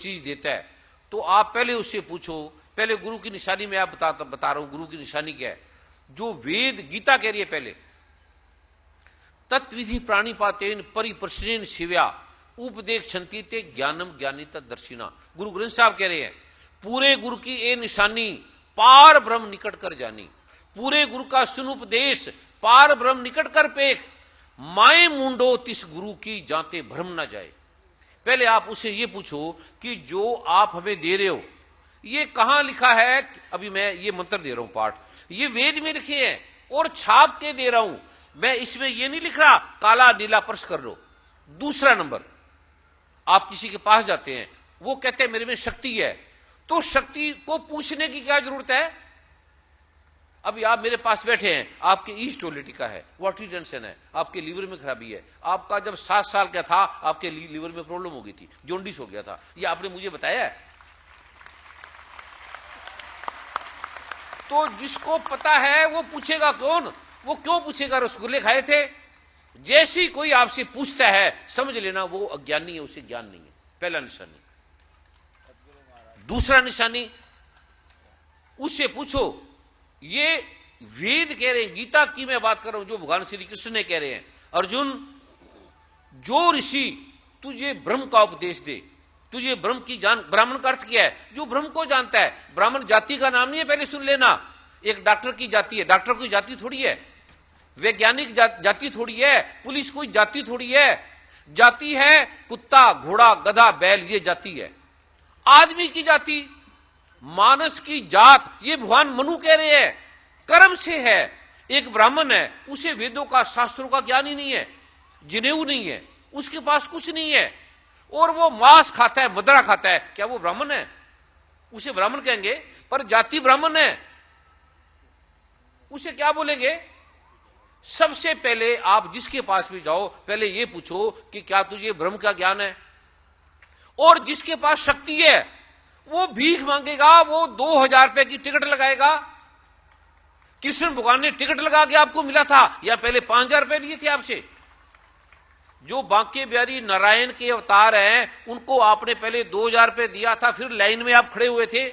चीज देता है तो आप पहले उससे पूछो। पहले गुरु की निशानी में आप बता रहा हूं गुरु की निशानी क्या है। जो वेद गीता कह रही है पहले, तत्विधि प्राणिपातेन परिप्रश्नेन शिव्या उपदेश छंती ते ज्ञानम ज्ञानिता दर्शिना। गुरु ग्रंथ साहब कह रहे हैं पूरे गुरु की ए निशानी पार ब्रह्म निकट कर जानी। पूरे गुरु का सुन उपदेश पार ब्रह्म निकट कर पेख। माए मुंडो तिस गुरु की जाते भ्रम ना जाए। पहले आप उसे ये पूछो कि जो आप हमें दे रहे हो ये कहां लिखा है। अभी मैं ये मंत्र दे रहा हूं पाठ, ये वेद में लिखे हैं और छाप के दे रहा हूं मैं। इसमें ये नहीं लिख रहा काला नीला पर्स कर लो। दूसरा नंबर, आप किसी के पास जाते हैं, वो कहते हैं मेरे में शक्ति है, तो शक्ति को पूछने की क्या जरूरत है। अभी आप मेरे पास बैठे हैं, आपके ईस्ट ओलिटिका है, वाटरी टेंशन है, आपके लीवर में खराबी है, आपका जब 7 साल का था आपके लीवर में प्रॉब्लम हो गई थी, जॉन्डिस हो गया था, ये आपने मुझे बताया है। तो जिसको पता है वो पूछेगा कौन, वो क्यों पूछेगा। रसगुल्ले खाए थे। जैसे ही कोई आपसे पूछता है समझ लेना वो अज्ञानी है, उसे ज्ञान नहीं है। पहला निशानी। दूसरा निशानी, उससे पूछो ये वेद कह रहे हैं, गीता की मैं बात कर रहा हूं जो भगवान श्री कृष्ण ने कह रहे हैं, अर्जुन जो ऋषि तुझे ब्रह्म का उपदेश दे, तुझे ब्रह्म की जान। ब्राह्मण का अर्थ क्या है, जो ब्रह्म को जानता है। ब्राह्मण जाति का नाम नहीं है, पहले सुन लेना। एक डॉक्टर की जाति है, डॉक्टर कोई जाति थोड़ी है। वैज्ञानिक जाति थोड़ी है, पुलिस कोई जाति थोड़ी है। जाति है कुत्ता, घोड़ा, गधा, बैल, ये जाति है। आदमी की जाति, मानस की जात, ये भगवान मनु कह रहे हैं, कर्म से है। एक ब्राह्मण है, उसे वेदों का शास्त्रों का ज्ञान ही नहीं है, जनेऊ नहीं है, उसके पास कुछ नहीं है, और वो मांस खाता है, मदरा खाता है, क्या वो ब्राह्मण है? उसे ब्राह्मण कहेंगे, पर जाति ब्राह्मण है, उसे क्या बोलेंगे? सबसे पहले आप जिसके पास भी जाओ पहले ये पूछो कि क्या तुझे ब्रह्म का ज्ञान है। और जिसके पास शक्ति है वो भीख मांगेगा, वो 2000 रुपए की टिकट लगाएगा। कृष्ण भगवान ने टिकट लगा के आपको मिला था या पहले 5000 रुपए लिए थे आपसे? जो बांके बिहारी नारायण के अवतार हैं उनको आपने पहले 2000 रुपए दिया था, फिर लाइन में आप खड़े हुए थे।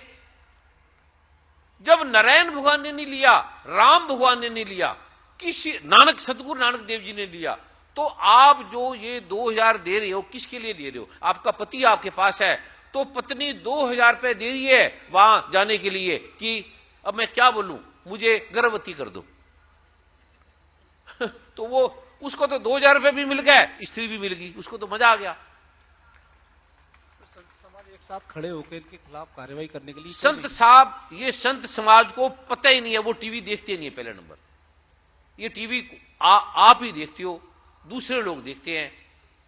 जब नारायण भगवान ने नहीं लिया, राम भगवान ने नहीं लिया, किसी नानक सतगुरु नानक देव जी ने लिया, तो आप जो ये 2000 दे रहे हो किसके लिए दे रहे हो? आपका पति आपके पास है तो पत्नी 2000 रुपए दे रही है वहां जाने के लिए कि अब मैं क्या बोलूं, मुझे गर्भवती कर दो। तो वो उसको तो 2000 रुपए भी मिल गए, स्त्री भी मिल गई, उसको तो मजा आ गया। संत समाज एक साथ खड़े होकर इनके खिलाफ कार्रवाई करने के लिए संत साहब, ये संत समाज को पता ही नहीं है, वो टीवी देखते नहीं है। पहले नंबर, ये टीवी आप ही देखते हो, दूसरे लोग देखते हैं,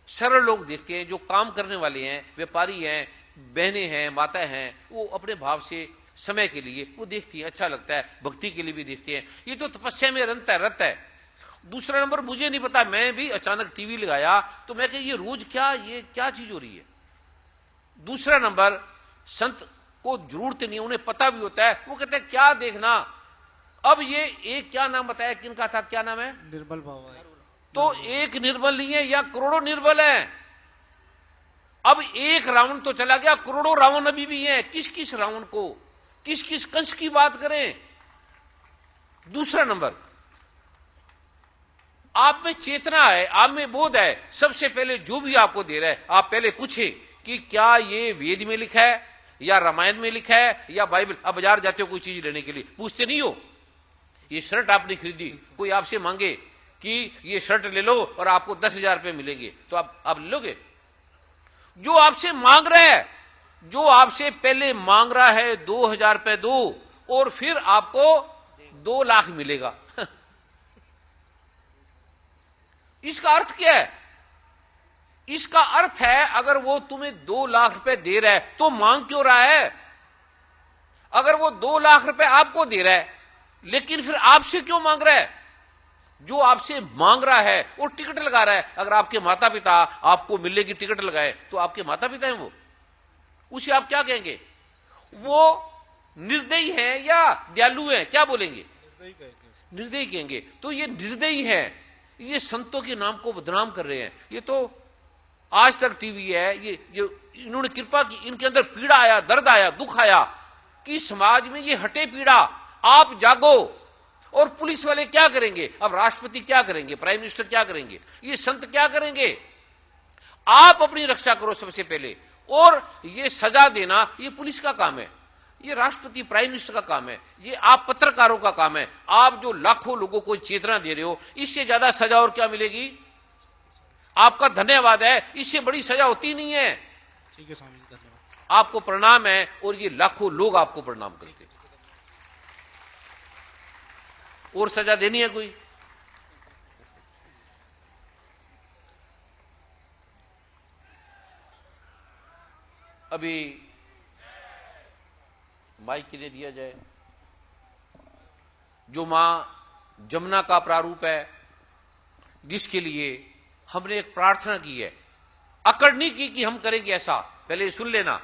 सरल लोग देखते हैं, जो काम करने वाले हैं, व्यापारी हैं, बहनें हैं, माताएं हैं, वो अपने भाव से समय के लिए वो देखती है, अच्छा लगता है, भक्ति के लिए भी देखते हैं। ये तो तपस्या में रत है। दूसरा नंबर, मुझे नहीं पता, मैं भी अचानक टीवी लगाया तो मैं कहा ये रोज ये क्या चीज हो रही है। दूसरा नंबर, संत को जरूरत नहीं है, उन्हें पता भी होता है, वो कहते हैं क्या देखना। अब ये एक क्या नाम बताया, किनका था, क्या नाम है? निर्मल बाबा। तो एक निर्बल नहीं है या करोड़ों निर्बल है। अब एक रावण तो चला गया, करोड़ों रावण अभी भी हैं। किस किस रावण को, किस किस कंस की बात करें। दूसरा नंबर, आप में चेतना है, आप में बोध है। सबसे पहले जो भी आपको दे रहा है आप पहले पूछे कि क्या ये वेद में लिखा है या रामायण में लिखा है या बाइबल। अब बाजार जाते हो कोई चीज लेने के लिए, पूछते नहीं हो। ये शर्ट आपने खरीदी, कोई आपसे मांगे कि ये शर्ट ले लो और आपको 10,000 रुपए मिलेंगे, तो आप ले लोगे? जो आपसे मांग रहा है, जो आपसे पहले मांग रहा है 2000 रुपए दो और फिर आपको 2 लाख मिलेगा। इसका अर्थ क्या है? इसका अर्थ है अगर वो तुम्हें 2 लाख रुपए दे रहा है तो मांग क्यों रहा है? अगर वो 2 लाख रुपए आपको दे रहा है लेकिन फिर आपसे क्यों मांग रहा है? जो आपसे मांग रहा है वो टिकट लगा रहा है। अगर आपके माता पिता आपको मिलने की टिकट लगाए तो आपके माता पिता हैं वो, उसे आप क्या कहेंगे? वो निर्दयी है या दयालु है? क्या बोलेंगे? निर्दयी कहेंगे। तो ये निर्दयी है, ये संतों के नाम को बदनाम कर रहे हैं। ये तो आज तक टीवी है, ये इन्होंने कृपा की, इनके अंदर पीड़ा आया, दर्द आया, दुख आया कि समाज में ये हटे पीड़ा, आप जागो। और पुलिस वाले क्या करेंगे? अब राष्ट्रपति क्या करेंगे? प्राइम मिनिस्टर क्या करेंगे? ये संत क्या करेंगे? आप अपनी रक्षा करो सबसे पहले। और ये सजा देना ये पुलिस का काम है, ये राष्ट्रपति प्राइम मिनिस्टर का काम है, ये आप पत्रकारों का काम है। आप जो लाखों लोगों को चेतना दे रहे हो, इससे ज्यादा सजा और क्या मिलेगी? आपका धन्यवाद है, इससे बड़ी सजा होती नहीं है। ठीक है स्वामी जी, धन्यवाद। आपको प्रणाम है और ये लाखों लोग आपको प्रणाम करते हैं। और सजा देनी है कोई? अभी माइक के लिए दिया जाए। जो मां जमुना का प्रारूप है, जिसके लिए हमने एक प्रार्थना की है, अकड़ नहीं की कि हम करेंगे ऐसा। पहले सुन लेना,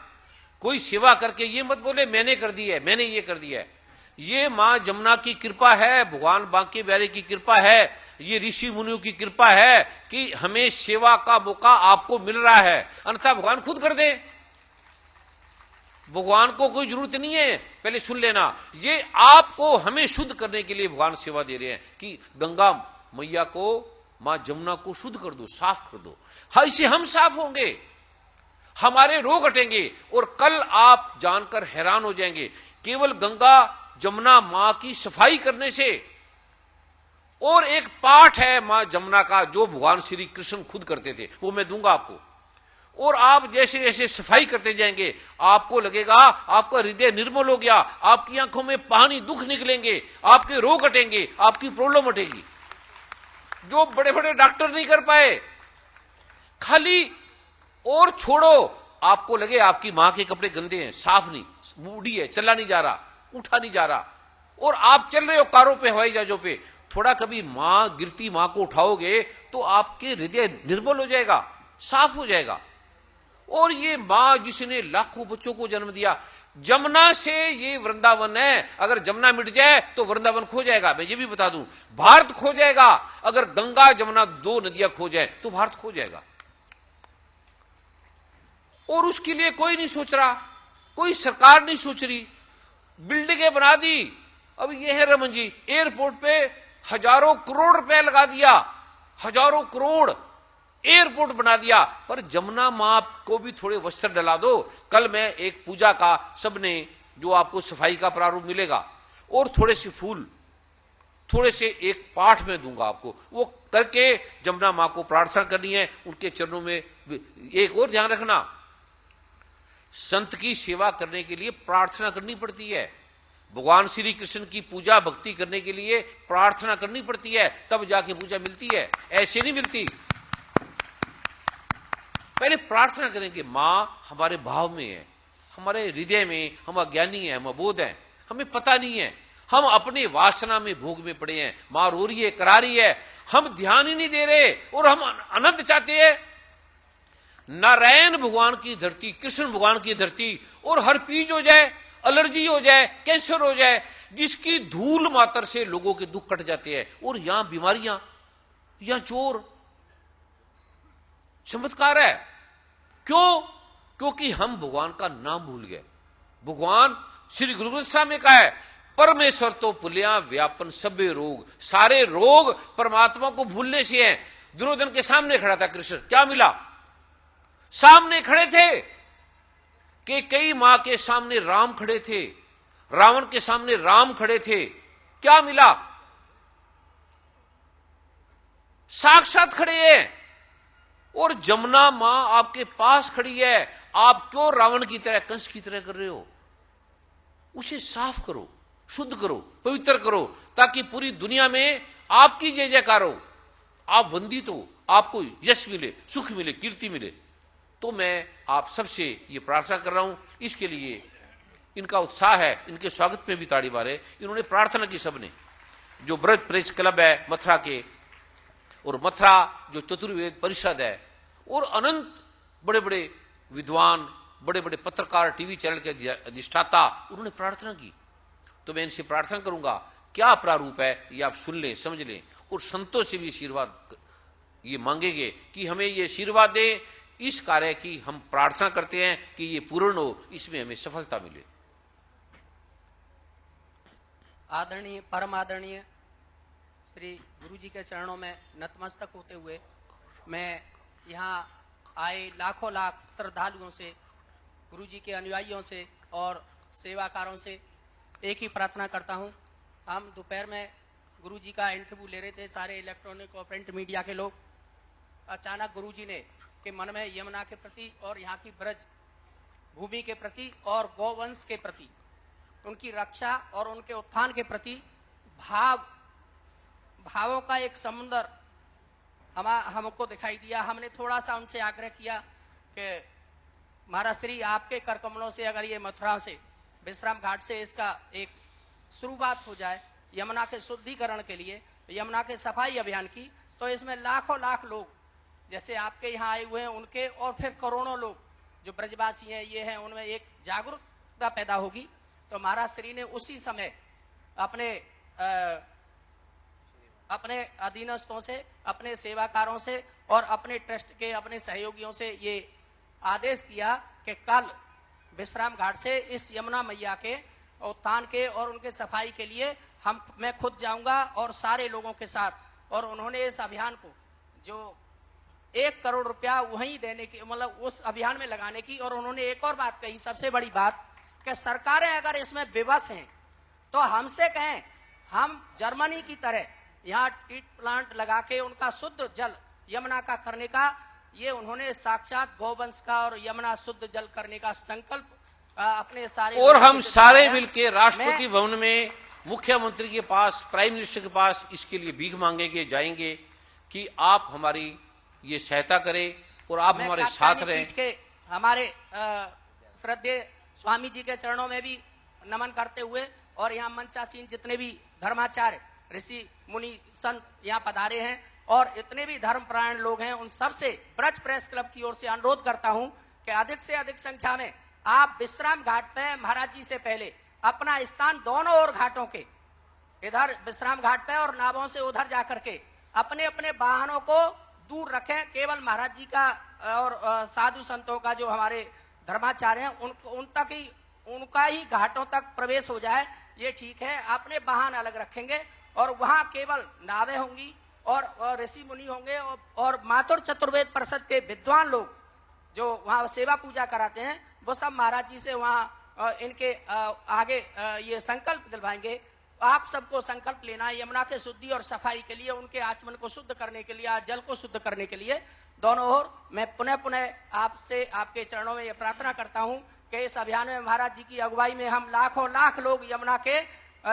कोई सेवा करके ये मत बोले मैंने कर दी है, मैंने ये कर दिया है। ये मां जमुना की कृपा है, भगवान बांके बिहारी की कृपा है, ये ऋषि मुनियों की कृपा है कि हमें सेवा का मौका आपको मिल रहा है। अन्यथा भगवान खुद कर दे, भगवान को कोई जरूरत नहीं है। पहले सुन लेना, ये आपको हमें शुद्ध करने के लिए भगवान सेवा दे रहे हैं कि गंगा मैया को, मां जमुना को शुद्ध कर दो, साफ कर दो। हाँ, इससे हम साफ होंगे, हमारे रोग हटेंगे। और कल आप जानकर हैरान हो जाएंगे, केवल गंगा जमुना मां की सफाई करने से। और एक पाठ है मां जमुना का जो भगवान श्री कृष्ण खुद करते थे, वो मैं दूंगा आपको। और आप जैसे जैसे सफाई करते जाएंगे, आपको लगेगा आपका हृदय निर्मल हो गया, आपकी आंखों में पानी दुख निकलेंगे, आपके रोग हटेंगे, आपकी प्रॉब्लम हटेगी, जो बड़े बड़े डॉक्टर नहीं कर पाए। खाली और छोड़ो, आपको लगे आपकी मां के कपड़े गंदे हैं, साफ नहीं, बूढ़ी है, चला नहीं जा रहा, उठा नहीं जा रहा, और आप चल रहे हो कारों पे, हवाई जहाजों पे, थोड़ा कभी मां गिरती मां को उठाओगे तो आपके हृदय निर्मल हो जाएगा, साफ हो जाएगा। और ये मां जिसने लाखों बच्चों को जन्म दिया, जमुना से ये वृंदावन है। अगर जमुना मिट जाए तो वृंदावन खो जाएगा। मैं ये भी बता दूं, भारत खो जाएगा। अगर गंगा जमुना दो नदियां खो जाए तो भारत खो जाएगा। और उसके लिए कोई नहीं सोच रहा, कोई सरकार नहीं सोच रही। बिल्डिंगें बना दी। अब ये है रमन जी, एयरपोर्ट पे हजारों करोड़ रुपए लगा दिया, हजारों करोड़ एयरपोर्ट बना दिया, पर जमुना मां को भी थोड़े वस्त्र डला दो। कल मैं एक पूजा का, सबने जो आपको सफाई का प्रारूप मिलेगा, और थोड़े से फूल, थोड़े से एक पाठ में दूंगा आपको, वो करके जमुना मां को प्रार्थना करनी है, उनके चरणों में। एक और ध्यान रखना, संत की सेवा करने के लिए प्रार्थना करनी पड़ती है। भगवान श्री कृष्ण की पूजा भक्ति करने के लिए प्रार्थना करनी पड़ती है, तब जाके पूजा मिलती है, ऐसे नहीं मिलती। पहले प्रार्थना करेंगे, मां हमारे भाव में है, हमारे हृदय में, हम अज्ञानी है, हम अबोध है, हमें पता नहीं है, हम अपने वासना में भोग में पड़े हैं। मां रो रही है, करा रही है, हम ध्यान ही नहीं दे रहे, और हम आनंद चाहते हैं। नारायण भगवान की धरती, कृष्ण भगवान की धरती, और हर पीज हो जाए, एलर्जी हो जाए, कैंसर हो जाए, जिसकी धूल मात्र से लोगों के दुख कट जाते हैं। और यहां बीमारियां, यहां चोर, चमत्कार है। क्यों? क्योंकि हम भगवान का नाम भूल गए। भगवान श्री गुरु ग्रंथ साहब में कहा है, परमेश्वर तो पुल्या व्यापन सभे रोग। सारे रोग परमात्मा को भूलने से हैं। दुर्योधन के सामने खड़ा था कृष्ण, क्या मिला? सामने खड़े थे कि कई मां के सामने राम खड़े थे, रावण के सामने राम खड़े थे, क्या मिला? साक्षात खड़े हैं। और जमुना मां आपके पास खड़ी है, आप क्यों रावण की तरह, कंस की तरह कर रहे हो? उसे साफ करो, शुद्ध करो, पवित्र करो, ताकि पूरी दुनिया में आपकी जय जयकार हो, आप वंदित हो, आपको यश मिले, सुख मिले, कीर्ति मिले। तो मैं आप सबसे ये प्रार्थना कर रहा हूं। इसके लिए इनका उत्साह है, इनके स्वागत में भी ताड़ी मारे। इन्होंने प्रार्थना की सबने, जो ब्रज प्रेस क्लब है मथुरा के, और मथुरा जो चतुर्वेद परिषद है, और अनंत बड़े बड़े विद्वान, बड़े बड़े पत्रकार, टीवी चैनल के अधिष्ठाता, उन्होंने प्रार्थना की। तो मैं इनसे प्रार्थना करूंगा, क्या प्रारूप है ये आप सुन लें, समझ लें, और संतों से भी आशीर्वाद ये मांगेंगे कि हमें ये आशीर्वाद दे इस कार्य की हम प्रार्थना करते हैं कि ये पूर्ण हो, इसमें हमें सफलता मिले। आदरणीय, परम आदरणीय श्री गुरु जी के चरणों में नतमस्तक होते हुए मैं यहाँ आए लाखों लाख श्रद्धालुओं से, गुरु जी के अनुयायियों से और सेवाकारों से एक ही प्रार्थना करता हूँ। हम दोपहर में गुरु जी का इंटरव्यू ले रहे थे, सारे इलेक्ट्रॉनिक और प्रिंट मीडिया के लोग। अचानक गुरु जी ने के मन में यमुना के प्रति और यहाँ की ब्रज भूमि के प्रति और गौवंश के प्रति, उनकी रक्षा और उनके उत्थान के प्रति भावों का एक समुद्र हमको दिखाई दिया। हमने थोड़ा सा उनसे आग्रह किया कि महाराज श्री, आपके कर कमलों से अगर ये मथुरा से, विश्राम घाट से इसका एक शुरुआत हो जाए यमुना के शुद्धिकरण के लिए, यमुना के सफाई अभियान की, तो इसमें लाखों लाख लोग जैसे आपके यहाँ आए हुए हैं उनके और फिर करोड़ों लोग जो ब्रजवासी हैं, ये हैं, उनमें एक जागरूकता पैदा होगी। तो महाराज श्री ने उसी समय अपने अधीनस्थों से, अपने सेवाकारों से और अपने ट्रस्ट के अपने सहयोगियों से ये आदेश किया कि कल विश्राम घाट से इस यमुना मैया के उत्थान के और उनके सफाई के लिए मैं खुद जाऊंगा और सारे लोगों के साथ। और उन्होंने इस अभियान को जो 1 करोड़ रुपया वहीं देने की, मतलब उस अभियान में लगाने की। और उन्होंने एक और बात कही, सबसे बड़ी बात, कि सरकारें अगर इसमें विवश हैं तो हमसे कहें, हम जर्मनी की तरह यहाँ ट्रीट प्लांट लगा के उनका शुद्ध जल यमुना का करने का, ये उन्होंने साक्षात गौवंश का और यमुना शुद्ध जल करने का संकल्प अपने सारे, और हम सारे मिलकर राष्ट्रपति भवन में मुख्यमंत्री के पास, प्राइम मिनिस्टर के पास इसके लिए भीख मांगेंगे, जाएंगे कि आप हमारी ये सहायता करें और आप हमारे साथ रहें। हमारे श्रद्धेय स्वामी जी के चरणों में भी नमन करते हुए और यहाँ मंचासीन जितने भी धर्माचार्य, ऋषि, मुनि, संत यहाँ पधारे हैं और इतने भी धर्मपरायण लोग हैं, उन सब से ब्रज प्रेस क्लब की ओर से अनुरोध करता हूँ कि अधिक से अधिक संख्या में आप विश्राम घाट पे महाराज जी से पहले अपना स्थान दोनों ओर घाटों के, इधर विश्राम घाट पे और नावों से उधर जाकर के अपने अपने वाहनों को दूर रखें। केवल महाराज जी का और साधु संतों का जो हमारे धर्माचार्य हैं उन तक ही, उनका ही घाटों तक प्रवेश हो जाए, ये ठीक है। अपने वाहन अलग रखेंगे और वहां केवल नावें होंगी और ऋषि मुनि होंगे और मातुर चतुर्वेद परिषद के विद्वान लोग जो वहां सेवा पूजा कराते हैं, वो सब महाराज जी से वहां इनके आगे ये संकल्प दिलवाएंगे। आप सबको संकल्प लेना है यमुना के शुद्धि और सफाई के लिए, उनके आचमन को शुद्ध करने के लिए, जल को शुद्ध करने के लिए दोनों ओर। मैं पुनः पुनः आपसे, आपके चरणों में ये प्रार्थना करता हूं कि इस अभियान में महाराज जी की अगुवाई में हम लाखों लाख लोग यमुना के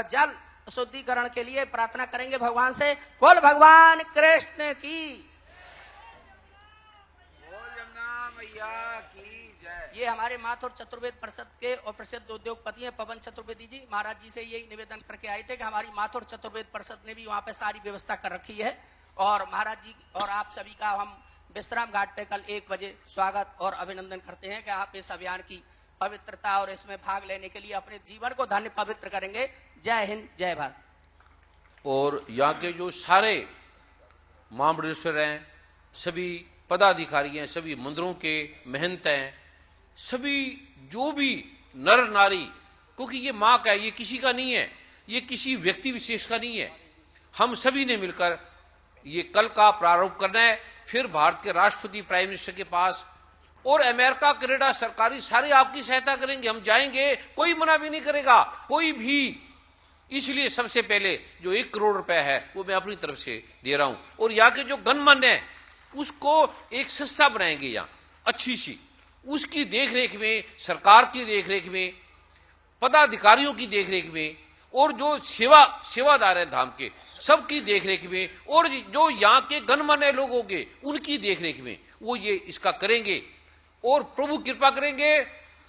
जल शुद्धिकरण के लिए प्रार्थना करेंगे भगवान से। बोल भगवान कृष्ण की, ये हमारे माथुर चतुर्वेद परिषद के और प्रसिद्ध उद्योगपति हैं पवन चतुर्वेदी जी, महाराज जी से यही निवेदन करके आए थे कि हमारी माथुर चतुर्वेद परिषद ने भी वहां पे सारी व्यवस्था कर रखी है। और महाराज जी और आप सभी का हम विश्राम घाट पे कल 1 बजे स्वागत और अभिनंदन करते हैं कि आप इस अभियान की पवित्रता और इसमें भाग लेने के लिए अपने जीवन को धन्य पवित्र करेंगे। जय हिंद, जय भारत। और यहाँ के जो सारे महामंडलेश्वर हैं, सभी पदाधिकारी हैं, सभी मंदिरों के महंत हैं, सभी जो भी नर नारी, क्योंकि ये माँ का है, ये किसी का नहीं है, ये किसी व्यक्ति विशेष का नहीं है, हम सभी ने मिलकर ये कल का प्रारंभ करना है। फिर भारत के राष्ट्रपति, प्राइम मिनिस्टर के पास और अमेरिका, कनाडा, सरकारी सारे आपकी सहायता करेंगे, हम जाएंगे, कोई मना भी नहीं करेगा, कोई भी। इसलिए सबसे पहले जो 1 करोड़ रुपए है वो मैं अपनी तरफ से दे रहा हूं। और यहाँ के जो गणमान्य है उसको एक संस्था बनाएंगे यहाँ अच्छी सी, उसकी देखरेख में, सरकार की देखरेख में, पदाधिकारियों की देखरेख में, और जो सेवादार है धाम के सबकी देखरेख में, और जो यहाँ के गणमान्य लोग होंगे उनकी देखरेख में वो ये इसका करेंगे। और प्रभु कृपा करेंगे,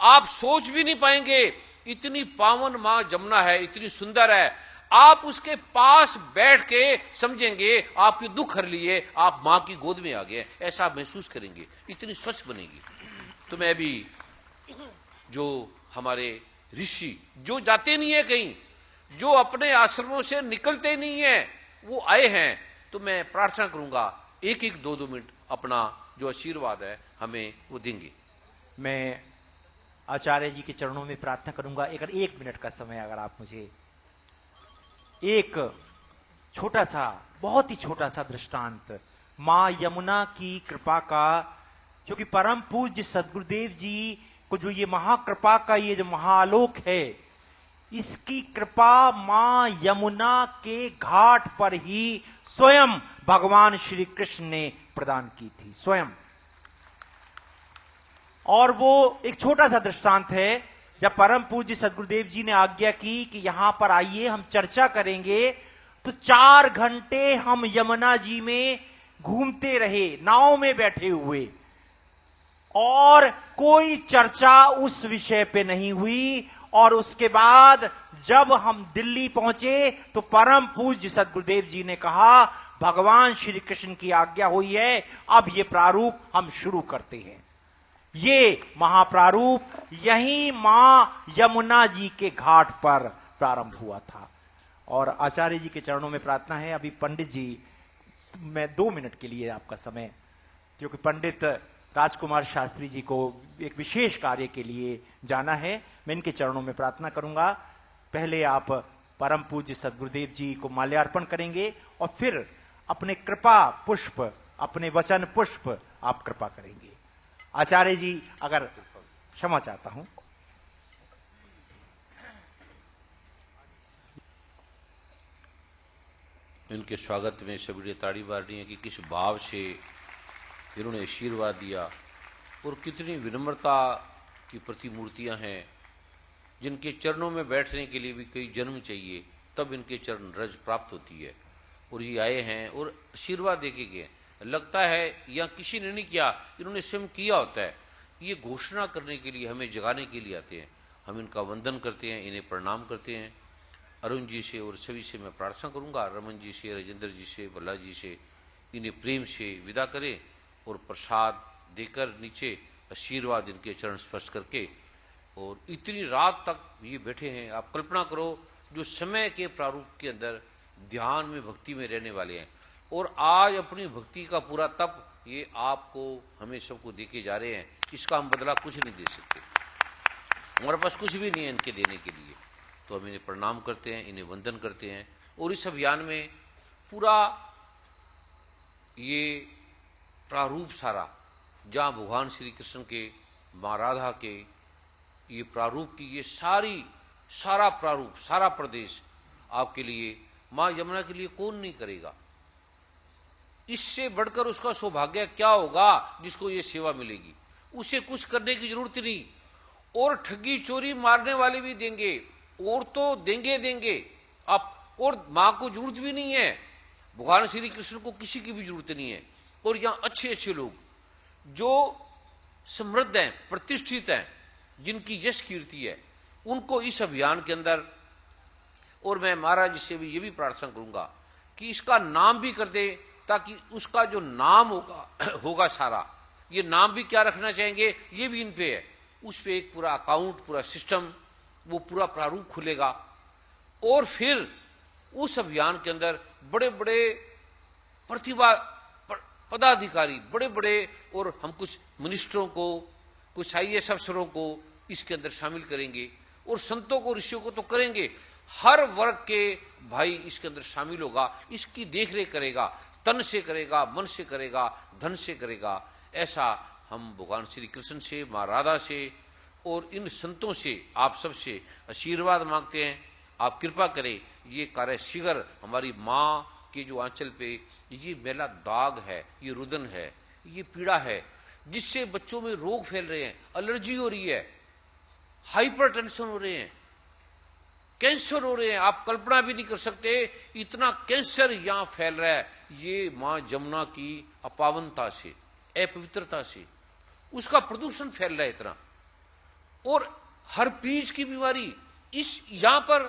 आप सोच भी नहीं पाएंगे, इतनी पावन मां जमुना है, इतनी सुंदर है, आप उसके पास बैठ के समझेंगे आपके दुख हर लिए, आप मां की गोद में आ गए, ऐसा महसूस करेंगे, इतनी स्वच्छ बनेगी। तो मैं भी, जो हमारे ऋषि जो जाते नहीं है कहीं, जो अपने आश्रमों से निकलते नहीं है, वो आए हैं, तो मैं प्रार्थना करूंगा 1-1, 2-2 मिनट अपना जो आशीर्वाद है हमें वो देंगे। मैं आचार्य जी के चरणों में प्रार्थना करूंगा। अगर 1 मिनट का समय अगर आप मुझे एक छोटा सा, बहुत ही छोटा सा दृष्टांत मां यमुना की कृपा का, क्योंकि परम पूज्य सदगुरुदेव जी को जो ये महाकृपा का ये जो महाआलोक है, इसकी कृपा मां यमुना के घाट पर ही स्वयं भगवान श्री कृष्ण ने प्रदान की थी, स्वयं। और वो एक छोटा सा दृष्टांत है, जब परम पूज्य सदगुरुदेव जी ने आज्ञा की कि यहां पर आइए हम चर्चा करेंगे, तो 4 घंटे हम यमुना जी में घूमते रहे, नाव में बैठे हुए, और कोई चर्चा उस विषय पे नहीं हुई। और उसके बाद जब हम दिल्ली पहुंचे तो परम पूज्य सदगुरुदेव जी ने कहा, भगवान श्री कृष्ण की आज्ञा हुई है, अब ये प्रारूप हम शुरू करते हैं। ये महाप्रारूप यही मां यमुना जी के घाट पर प्रारंभ हुआ था। और आचार्य जी के चरणों में प्रार्थना है। अभी पंडित जी, मैं 2 मिनट के लिए आपका समय, क्योंकि पंडित राजकुमार शास्त्री जी को एक विशेष कार्य के लिए जाना है, मैं इनके चरणों में प्रार्थना करूंगा। पहले आप परम पूज्य सदगुरुदेव जी को माल्यार्पण करेंगे और फिर अपने कृपा पुष्प, अपने वचन पुष्प आप कृपा करेंगे। आचार्य जी, अगर क्षमा चाहता हूं। इनके स्वागत में सभी ने ताड़ी मारनी है कि किस भाव से इन्होंने आशीर्वाद दिया, और कितनी विनम्रता की प्रतिमूर्तियां हैं, जिनके चरणों में बैठने के लिए भी कई जन्म चाहिए, तब इनके चरण रज प्राप्त होती है। और ये आए हैं और आशीर्वाद देके गए। लगता है या किसी ने नहीं किया, इन्होंने स्वयं किया होता है। ये घोषणा करने के लिए, हमें जगाने के लिए आते हैं। हम इनका वंदन करते हैं, इन्हें प्रणाम करते हैं। अरुण जी से और सभी से मैं प्रार्थना करूंगा, रमन जी से, राजेंद्र जी से, भल्ला जी से, इन्हें प्रेम से विदा करें और प्रसाद देकर नीचे आशीर्वाद इनके चरण स्पर्श करके। और इतनी रात तक ये बैठे हैं, आप कल्पना करो, जो समय के प्रारूप के अंदर ध्यान में, भक्ति में रहने वाले हैं। और आज अपनी भक्ति का पूरा तप ये आपको, हमें सबको देके जा रहे हैं। इसका हम बदला कुछ नहीं दे सकते, हमारे पास कुछ भी नहीं है इनके देने के लिए। तो हम इन्हें प्रणाम करते हैं, इन्हें वंदन करते हैं। और इस अभियान में पूरा ये प्रारूप सारा, जहाँ भगवान श्री कृष्ण के, माँ राधा के ये प्रारूप की ये सारा प्रारूप, सारा प्रदेश आपके लिए, माँ यमुना के लिए कौन नहीं करेगा। इससे बढ़कर उसका सौभाग्य क्या होगा जिसको ये सेवा मिलेगी। उसे कुछ करने की जरूरत नहीं। और ठगी चोरी मारने वाले भी देंगे, और तो देंगे आप। और माँ को जरूरत भी नहीं है, भगवान श्री कृष्ण को किसी की भी जरूरत नहीं है। और यहाँ अच्छे लोग जो समृद्ध हैं, प्रतिष्ठित हैं, जिनकी यश कीर्ति है, उनको इस अभियान के अंदर, और मैं महाराज जी से भी ये भी प्रार्थना करूंगा कि इसका नाम भी कर दे, ताकि उसका जो नाम होगा सारा, ये नाम भी क्या रखना चाहेंगे ये भी इन पे है। उस पे एक पूरा अकाउंट, पूरा सिस्टम, वो पूरा प्रारूप खुलेगा। और फिर उस अभियान के अंदर बड़े बड़े प्रतिभा पदाधिकारी, बड़े बड़े, और हम कुछ मिनिस्टरों को, कुछ IAS अफसरों को इसके अंदर शामिल करेंगे, और संतों को, ऋषियों को तो करेंगे। हर वर्ग के भाई इसके अंदर शामिल होगा, इसकी देखरेख करेगा, तन से करेगा, मन से करेगा, धन से करेगा। ऐसा हम भगवान श्री कृष्ण से, माँ राधा से और इन संतों से, आप सबसे आशीर्वाद मांगते हैं। आप कृपा करें, ये कार्य शीघ्र हमारी माँ के जो आंचल पे ये मैला दाग है, ये रुदन है, ये पीड़ा है, जिससे बच्चों में रोग फैल रहे हैं, एलर्जी हो रही है, हाइपरटेंशन हो रहे हैं, कैंसर हो रहे हैं। आप कल्पना भी नहीं कर सकते इतना कैंसर यहां फैल रहा है। ये मां जमुना की अपावनता से, अपवित्रता से, उसका प्रदूषण फैल रहा है इतना। और हर पीज की बीमारी, इस यहां पर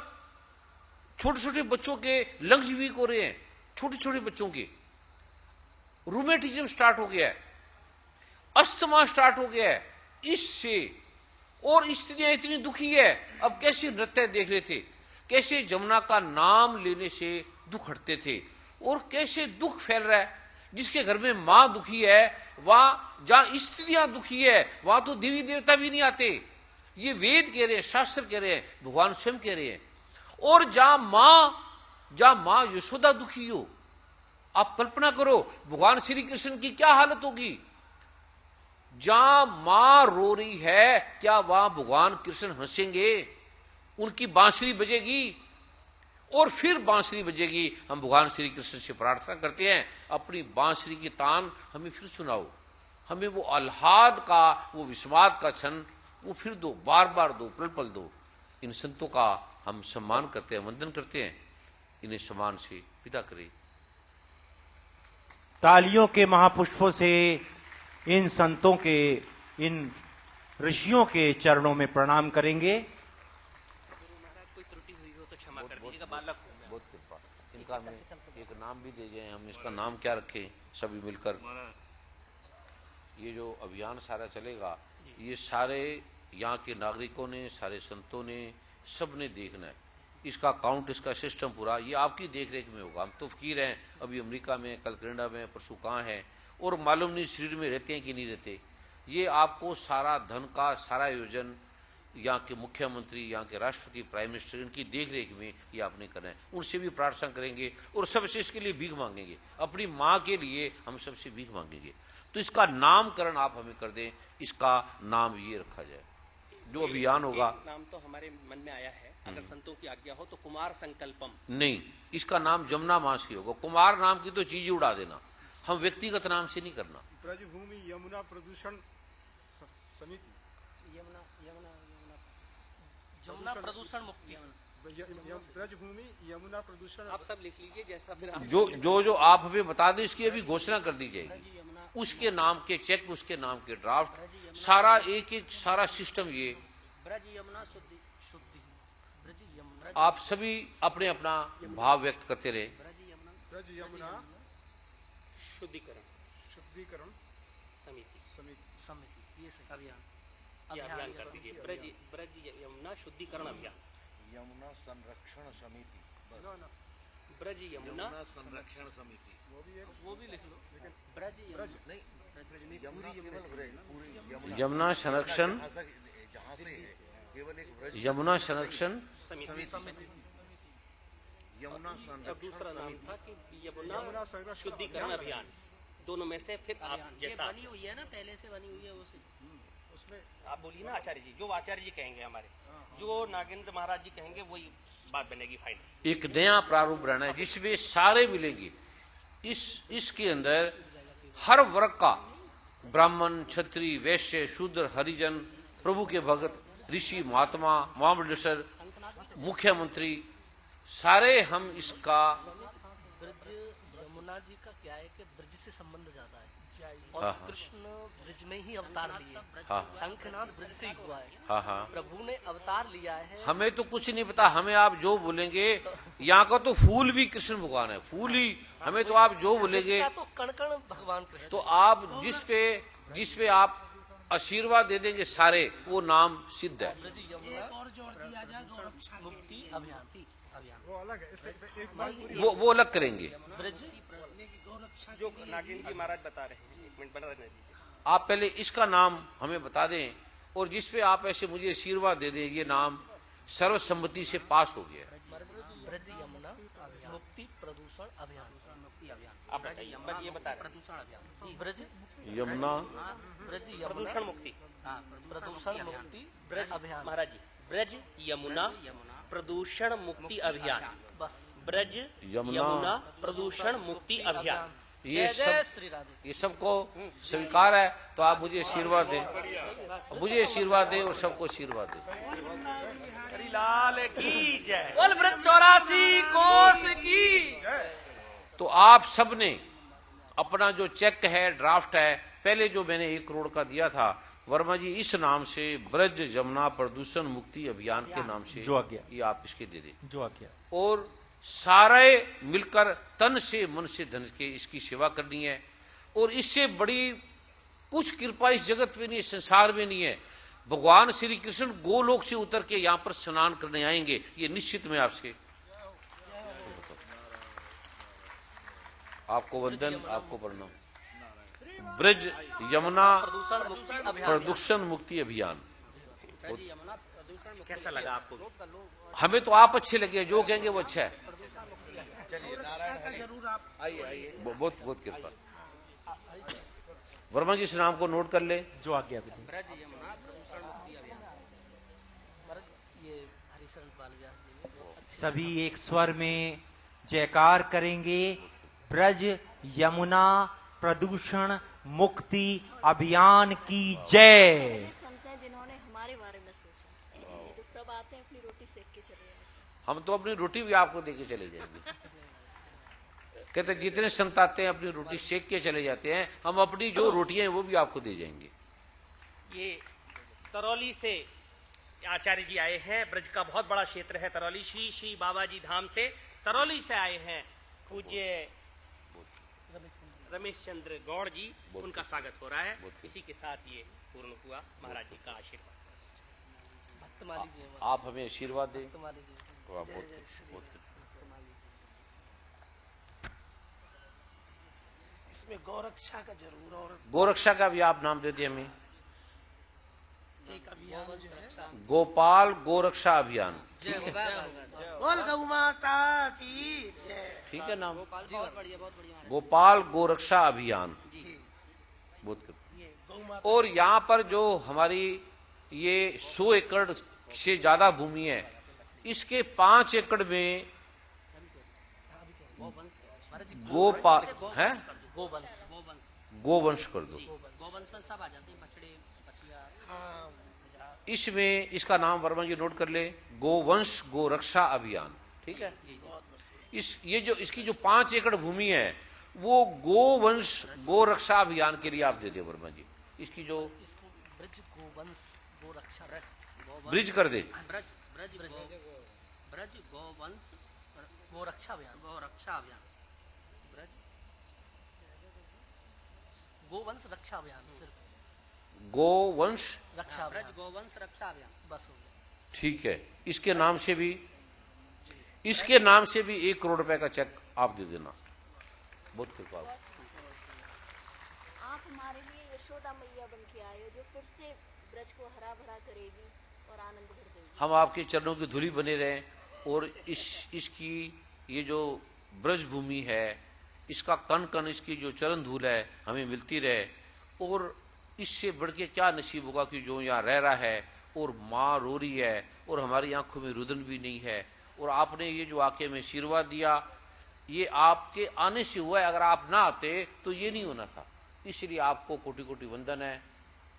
छोटे छोटे बच्चों के लंग्स वीक हो रहे हैं, छोटे छोटे बच्चों के रूमेटिज्म स्टार्ट हो गया है, अस्थमा स्टार्ट हो गया है इससे। और स्त्रियां इतनी दुखी है। अब कैसे नृत्य देख रहे थे, कैसे जमुना का नाम लेने से दुख हटते थे, और कैसे दुख फैल रहा है। जिसके घर में मां दुखी है, वहां जहां स्त्रियां दुखी है, वहां तो देवी देवता भी नहीं आते। ये वेद कह रहे हैं, शास्त्र कह रहे हैं, भगवान स्वयं कह रहे हैं। और जहां मां यशोदा दुखी हो, आप कल्पना करो भगवान श्री कृष्ण की क्या हालत होगी। जहां मां रो रही है, क्या वहां भगवान कृष्ण हंसेंगे? उनकी बांसुरी बजेगी और फिर बांसुरी बजेगी। हम भगवान श्री कृष्ण से प्रार्थना करते हैं, अपनी बांसुरी की तान हमें फिर सुनाओ, हमें वो आह्लाद का, वो विस्माद का क्षण वो फिर दो, बार बार दो, पल पल दो। इन संतों का हम सम्मान करते हैं, वंदन करते हैं, इन्हें सम्मान से विदा करें। तालियों के महापुष्पों से इन संतों के, इन ऋषियों के चरणों में प्रणाम करेंगे। कोई त्रुटि हुई हो तो क्षमा कर दीजिएगा, बालक हूं मैं। बहुत कृपा। इनका हमें एक नाम भी दे जाए, हम इसका नाम क्या रखें सभी मिलकर। ये जो अभियान सारा चलेगा, ये सारे यहाँ के नागरिकों ने, सारे संतों ने, सब ने देखना है। इसका काउंट, इसका सिस्टम पूरा ये आपकी देखरेख में होगा। हम तो फकीर हैं, अभी अमेरिका में, कल कनाडा में, परसों कहाँ हैं, और मालूम नहीं शरीर में रहते हैं कि नहीं रहते। ये आपको सारा धन का सारा आयोजन यहाँ के मुख्यमंत्री, यहाँ के राष्ट्रपति, प्राइम मिनिस्टर, इनकी देखरेख में ये आपने करना है। उनसे भी प्रार्थना करेंगे और सबसे इसके लिए भीख मांगेंगे, अपनी माँ के लिए हम सबसे भीख मांगेंगे। तो इसका नामकरण आप हमें कर दें, इसका नाम ये रखा जाए जो अभियान होगा। नाम तो हमारे मन में आया है, अगर संतों की आज्ञा हो तो कुमार संकल्पम। नहीं, इसका नाम जमुना मास की होगा। कुमार नाम की तो चीज उड़ा देना, हम व्यक्तिगत नाम से नहीं करना। ब्रजभूमि यमुना प्रदूषण समिति, जमुना प्रदूषण मुक्ति। ब्रजभूमि यमुना प्रदूषण। आप सब लिख लीजिए, जैसा फिर आप जो आप हमें बता दें, इसकी अभी घोषणा कर दी जाएगी। उसके नाम के चेक, उसके नाम के ड्राफ्ट, सारा एक एक सारा सिस्टम ये। ब्रज यमुना शुद्धि शुद्धि, ब्रज यमुना, आप सभी अपने अपना भाव व्यक्त करते रहे। ब्रज यमुना शुद्धिकरण समिति, समिति, ये सही अभियान, ये अभियान कर दीजिए। ब्रज यमुना शुद्धिकरण अभियान, यमुना संरक्षण समिति, बस ब्रज यमुना संरक्षण समिति। वो भी लिख लो। ब्रज नहीं, यमुना केवल पूरी यमुना संरक्षण, जहाँ से है केवल एक ब्रज यमुना संरक्षण समिति। यमुना अब संरक्षण दूसरा नाम समिति। था कि यमुना शुद्धिकरण अभियान। दोनों में से फिर आप ये जैसा बनी हुई है ना, पहले से बनी हुई है उसे। उसमें आप बोलिए ना आचार्य जी, जो आचार्य जी कहेंगे हमारे, जो नागेंद्र महाराज जी कहेंगे वही बात बनेगी फाइनल। एक नया प्रारूप रहना है जिसमें सारे मिलेंगे। इसके अंदर हर वर्ग का, ब्राह्मण, क्षत्रिय, वैश्य, शूद्र, हरिजन, प्रभु के भगत, ऋषि, महात्मा, महामंडलेश्वर, मुख्यमंत्री, सारे हम इसका। ब्रज यमुना जी का क्या है कि ब्रज से संबंध ज्यादा है, और हाँ, हाँ। कृष्ण ब्रज में ही अवतार लिए। हाँ। शंखनाद ब्रज से ही हुआ है। हाँ हाँ, प्रभु ने अवतार लिया है। हमें तो कुछ नहीं पता, हमें आप जो बोलेंगे, यहाँ का तो फूल भी कृष्ण भगवान है, फूल ही, हमें तो आप जो बोलेंगे। इसका तो कण कण भगवान कृष्ण। तो आप जिस पे आप आशीर्वाद दे देंगे सारे, वो नाम सिद्ध है। ब्रज यमुना मुक्ति अभियान वो अलग है, इससे एक बात पूरी। वो अलग करेंगे। ब्रज जो नागेंद्र जी महाराज बता रहे हैं, एक मिनट बता दीजिए। आप पहले इसका नाम हमें बता दें, और जिसपे आप ऐसे मुझे आशीर्वाद दे दें, ये नाम सर्वसम्मति से पास हो गया है। ब्रज यमुना मुक्ति प्रदूषण अभियान। मुक्ति अभियान, आप बताइए, बस ये बता रहे हैं। प्रदूषण अभियान, ब्रज यमुना ब्रज यमुना प्रदूषण मुक्ति, हाँ, प्रदूषण मुक्ति ब्रज अभियान। महाराज जी, ब्रज यमुना प्रदूषण मुक्ति अभियान, बस ब्रज यमुना प्रदूषण मुक्ति अभियान। ये जय जय सब, श्री राधे। ये सबको स्वीकार है। तो आप मुझे आशीर्वाद दें, मुझे आशीर्वाद दें और सबको आशीर्वाद दें। हरिलाल की जय। बोल ब्रज 84 कोस की। तो आप सब ने अपना जो चेक है, ड्राफ्ट है, पहले जो मैंने 1 करोड़ का दिया था, वर्मा जी इस नाम से ब्रज यमुना प्रदूषण मुक्ति अभियान के नाम से जो आ गया, ये आप इसके दे दें। जो आ गया, और सारे मिलकर तन से, मन से, धन के इसकी सेवा करनी है। और इससे बड़ी कुछ कृपा इस जगत में नहीं, संसार में नहीं है। भगवान श्री कृष्ण गोलोक से उतर के यहाँ पर स्नान करने आएंगे, ये निश्चित मैं आपसे। आपको वंदन, आपको प्रणाम। ब्रज यमुना प्रदूषण मुक्ति अभियान। कैसा लगा आपको? हमें तो आप अच्छे लगे, जो कहेंगे वो अच्छा है। बहुत बहुत कृपा। वर्मा जी इस नाम को नोट कर ले, जो आज्ञा विधि। ब्रज यमुना प्रदूषण मुक्ति अभियान। ये हरिशरण पाल व्यास जी ने जो सभी एक स्वर में जयकार करेंगे। ब्रज यमुना प्रदूषण मुक्ति अभियान की जय। संत हैं जिन्होंने हमारे बारे में सोचा। तो सब आते हैं अपनी रोटी सेक के चले जाते हैं। हम तो अपनी रोटी भी आपको देके चले जाएंगे। कहते जितने संत आते हैं अपनी रोटी सेक के चले जाते हैं, हम अपनी जो रोटियां हैं वो भी आपको दे जाएंगे। ये तरौली से आचार्य जी आए हैं। ब्रज का बहुत बड़ा क्षेत्र है तरौली। श्री श्री बाबा जी धाम से तरौली से आए हैं पूज्य रमेश चंद्र गौड़ जी, उनका स्वागत हो रहा है। इसी के साथ ये पूर्ण हुआ। महाराज जी का आशीर्वाद। भक्तमाली जी हैं, आप हमें आशीर्वाद दें। भक्तमाली जी वाह, बहुत इसमें गौरक्षा का जरूर और गोरक्षा का भी आप नाम दे दिए हमें। एक अभियान जो है गोपाल गोरक्षा अभियान। बोल गौ माता की जय। ठीक है नाम, बहुत बढ़िया बहुत बढ़िया। गोपाल गोरक्षा अभियान। बहुत कृपा। ये गौ माता और यहाँ पर जो हमारी ये 100 एकड़ से ज्यादा भूमि है, इसके 5 एकड़ में गोपाल है, गोवंश गोवंश कर दो। गोवंश में सब आ जाते हैं, बछड़े बछिया। हाँ, इसमें इसका नाम वर्मा जी नोट कर ले, गोवंश गोरक्षा अभियान। ठीक है। ये जो इसकी जो 5 एकड़ भूमि है वो गोवंश गोरक्षा अभियान के लिए आप दे दे वर्मा जी। इसकी जो इसको ब्रज गोवंश गोरक्षा ब्रिज कर दे। ब्रज ब्रज ब्रज गोवंश गोरक्षा अभियान गोरक्षा अभियान। ब्रज गोवंश रक्षा अभियान सिर्फ गोवंश रक्षा ब्रज अभियान गोवंश रक्षा अभियान। बस हो गया। ठीक है। इसके नाम से भी 1 करोड़ रुपए का चेक आप दे देना। बहुत कृपा। आप हमारे लिए यशोदा मैया बन के आए हो, जो फिर से ब्रज को हरा भरा करेगी और आनंद भर देगी। हम आपके चरणों की धूली बने रहें और इसकी ये जो ब्रज भूमि है, इसका कण कण, इसकी जो चरण धूल है हमें मिलती रहे। और इससे बढ़ के क्या नसीब होगा कि जो यहाँ रह रहा है और माँ रो रही है और हमारी आंखों में रुदन भी नहीं है। और आपने ये जो आके में आशीर्वाद दिया, ये आपके आने से हुआ है। अगर आप ना आते तो ये नहीं होना था। इसलिए आपको कोटि कोटि वंदन है।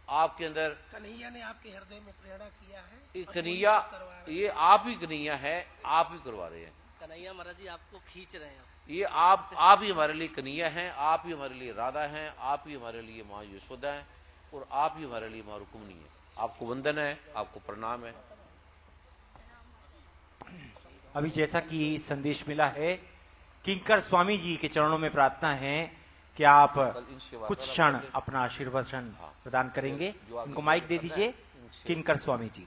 आपके अंदर कन्हैया ने आपके हृदय में प्रेरणा किया है। ये और कन्हैया, वही सब करवा रहे हैं। ये आप ही कन्हैया है, आप ही करवा रहे हैं। कन्हैया महाराज जी आपको खींच रहे हैं। ये आप ही हमारे लिए कन्हैया हैं, आप ही हमारे लिए राधा हैं, आप ही हमारे लिए माँ यशोदा हैं और आप ही हमारे लिए माँ रुक्मिणी है। आपको वंदन है, आपको प्रणाम है। अभी जैसा कि संदेश मिला है, किंकर स्वामी जी के चरणों में प्रार्थना है कि आप कुछ क्षण अपना आशीर्वचन प्रदान करेंगे। इनको माइक दे दीजिए। किंकर स्वामी जी।